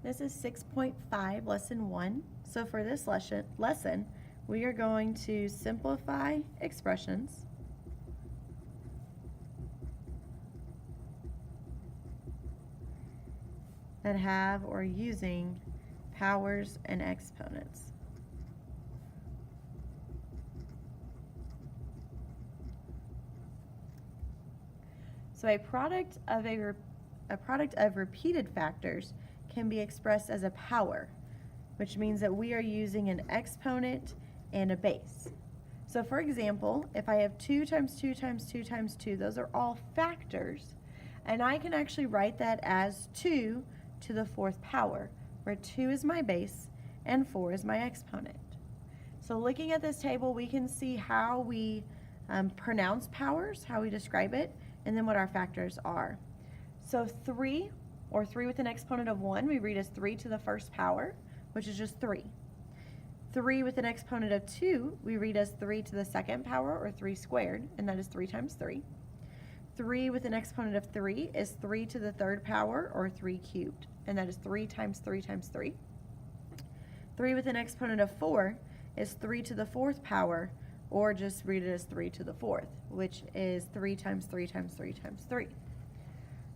This is 6.5, lesson 1. So for this lesson, we are going to simplify expressions that have or using powers and exponents. So a product of repeated factors can be expressed as a power, which means that we are using an exponent and a base. So for example, if I have 2 times 2 times 2 times 2, those are all factors, and I can actually write that as 2 to the 4th power, where 2 is my base and 4 is my exponent. So looking at this table, we can see how we pronounce powers, how we describe it, and then what our factors are. So 3, or 3 with an exponent of 1, we read as 3 to the 1st power, which is just 3. 3 with an exponent of 2, we read as 3 to the 2nd power, or 3 squared, and that is 3 times 3. 3 with an exponent of 3 is 3 to the 3rd power, or 3 cubed, and that is 3 times 3 times 3. 3 with an exponent of 4 is 3 to the 4th power, or just read it as 3 to the 4th, which is 3 times 3 times 3 times 3.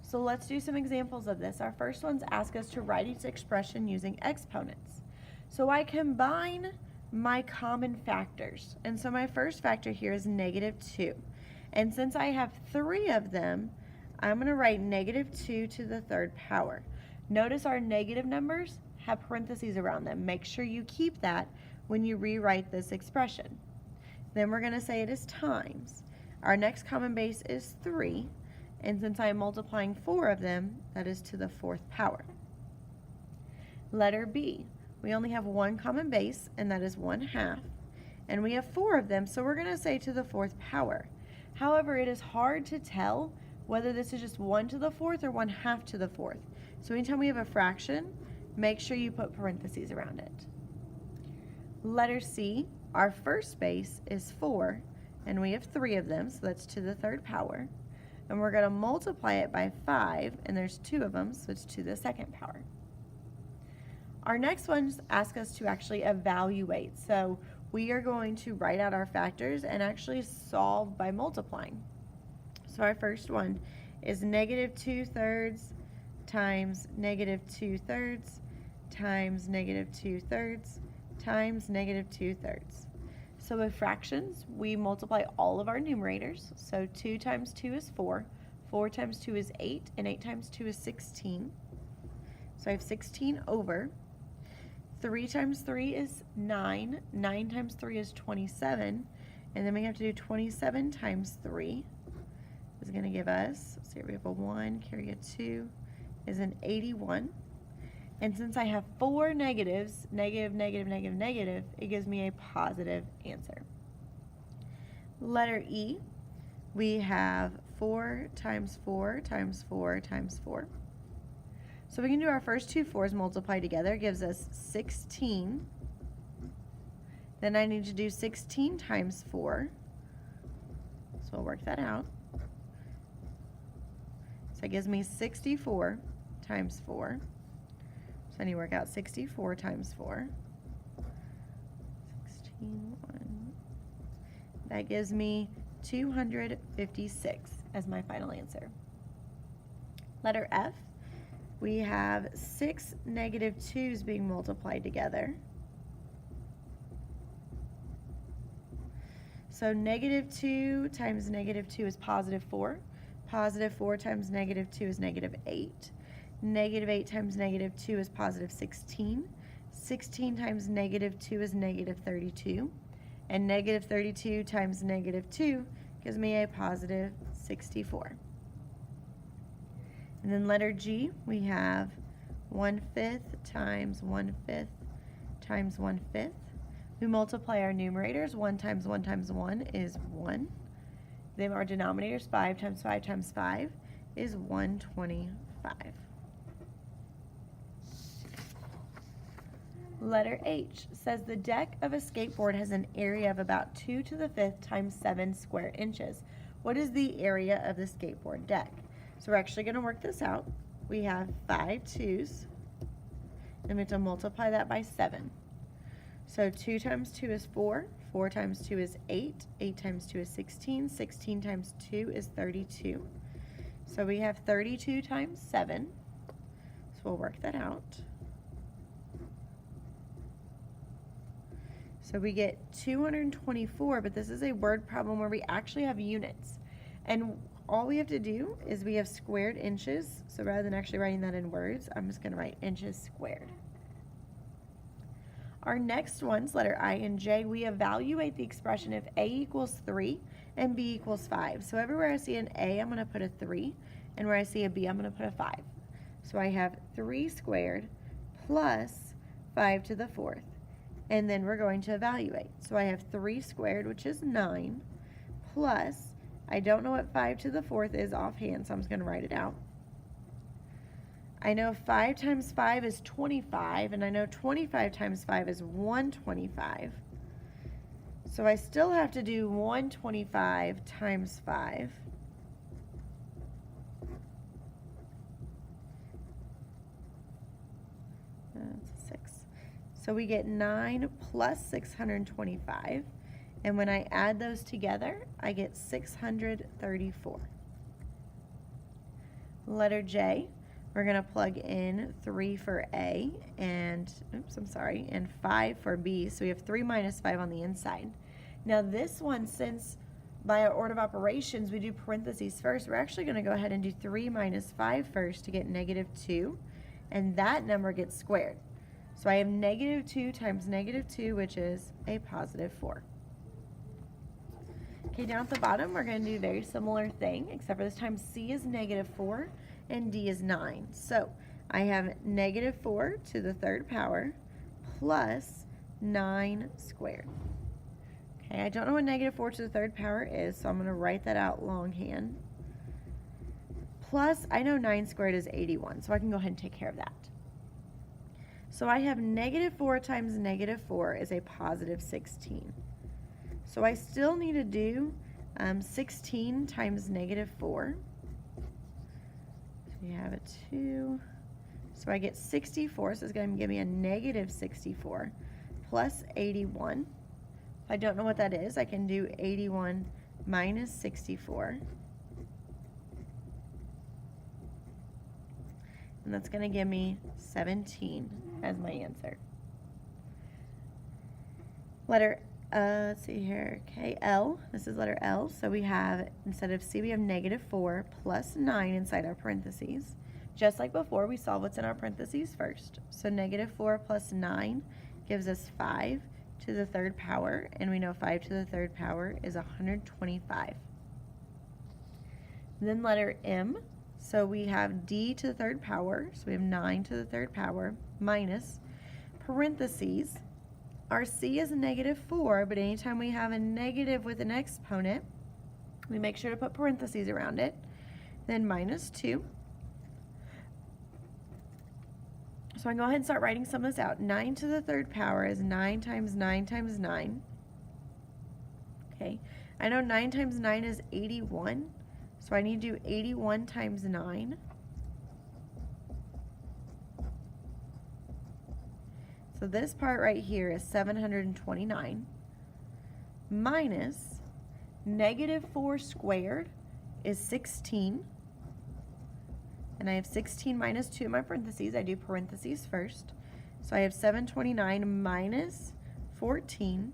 So let's do some examples of this. Our first ones ask us to write each expression using exponents. So I combine my common factors. And so my first factor here is -2. And since I have 3 of them, I'm going to write -2 to the 3rd power. Notice our negative numbers have parentheses around them. Make sure you keep that when you rewrite this expression. Then we're going to say it is times. Our next common base is 3. And since I am multiplying 4 of them, that is to the 4th power. Letter B. We only have one common base, and that is 1/2. And we have 4 of them, so we're going to say to the 4th power. However, it is hard to tell whether this is just 1 to the 4th or 1/2 to the 4th. So anytime we have a fraction, make sure you put parentheses around it. Letter C. Our first base is 4, and we have 3 of them, so that's to the 3rd power. And we're going to multiply it by 5, and there's 2 of them, so it's to the 2nd power. Our next ones ask us to actually evaluate. So we are going to write out our factors and actually solve by multiplying. So our first one is -2/3 times -2/3 times -2/3 times -2/3. So with fractions, we multiply all of our numerators. So 2 times 2 is 4, 4 times 2 is 8, and 8 times 2 is 16. So I have 16 over. 3 times 3 is 9, 9 times 3 is 27, and then we have to do 27 times 3 is going to give us, let's see, we have a 1, carry a 2, is an 81. And since I have 4 negatives, negative, negative, negative, negative, it gives me a positive answer. Letter E, we have 4 times 4 times 4 times 4. So we can do our first two 4s multiplied together. It gives us 16. Then I need to do 16 times 4. So we'll work that out. So it gives me 64 times 4. So I need to work out 64 times 4. 16, 1. That gives me 256 as my final answer. Letter F, we have 6 -2's being multiplied together. So -2 times -2 is +4. +4 times -2 is -8. -8 times -2 is +16. 16 times -2 is -32. And -32 times -2 gives me a +64. And then letter G, we have 1/5 times 1/5 times 1/5. We multiply our numerators. 1 times 1 times 1 is 1. Then our denominators, 5 times 5 times 5 is 125. Letter H says the deck of a skateboard has an area of about 2 to the 5th times 7 square inches. What is the area of the skateboard deck? So we're actually going to work this out. We have 5 2's, and we have to multiply that by 7. So 2 times 2 is 4, 4 times 2 is 8, 8 times 2 is 16, 16 times 2 is 32. So we have 32 times 7, so we'll work that out. So we get 224, but this is a word problem where we actually have units. And all we have to do is we have squared inches, so rather than actually writing that in words, I'm just going to write inches squared. Our next ones, letter I and J, we evaluate the expression if A equals 3 and B equals 5. So everywhere I see an A, I'm going to put a 3, and where I see a B, I'm going to put a 5. So I have 3 squared plus 5 to the 4th. And then we're going to evaluate. So I have 3 squared, which is 9, plus, I don't know what 5 to the 4th is offhand, so I'm just going to write it out. I know 5 times 5 is 25, and I know 25 times 5 is 125. So I still have to do 125 times 5. That's 6. So we get 9 plus 625, and when I add those together, I get 634. Letter J, we're going to plug in 3 for A and, and 5 for B, so we have 3 minus 5 on the inside. Now this one, since by our order of operations we do parentheses first, we're actually going to go ahead and do 3 minus 5 first to get -2, and that number gets squared. So I have -2 times -2, which is a +4. Okay, down at the bottom, we're going to do a very similar thing, except for this time C is -4 and D is 9. So I have -4 to the 3rd power plus 9 squared. Okay, I don't know what -4 to the 3rd power is, so I'm going to write that out longhand. Plus, I know 9 squared is 81, so I can go ahead and take care of that. So I have -4 times -4 is a +16. So I still need to do 16 times -4. So we have a 2. So I get 64, so it's going to give me a -64 plus 81. If I don't know what that is, I can do 81 minus 64. And that's going to give me 17 as my answer. Letter, let's see here, okay, L. This is letter L. So we have, instead of C, we have -4 plus 9 inside our parentheses. Just like before, we saw what's in our parentheses first. So -4 plus 9 gives us 5 to the 3rd power, and we know 5 to the 3rd power is 125. Then letter M. So we have D to the 3rd power, so we have 9 to the 3rd power, minus parentheses. Our C is -4, but anytime we have a negative with an exponent, we make sure to put parentheses around it. Then -2. So I can go ahead and start writing some of this out. 9 to the 3rd power is 9 times 9 times 9. Okay, I know 9 times 9 is 81. So I need to do 81 times 9. So this part right here is 729 minus -4 squared is 16. And I have 16 minus 2 in my parentheses. I do parentheses first. So I have 729 minus 14,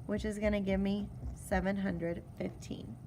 which is going to give me 715.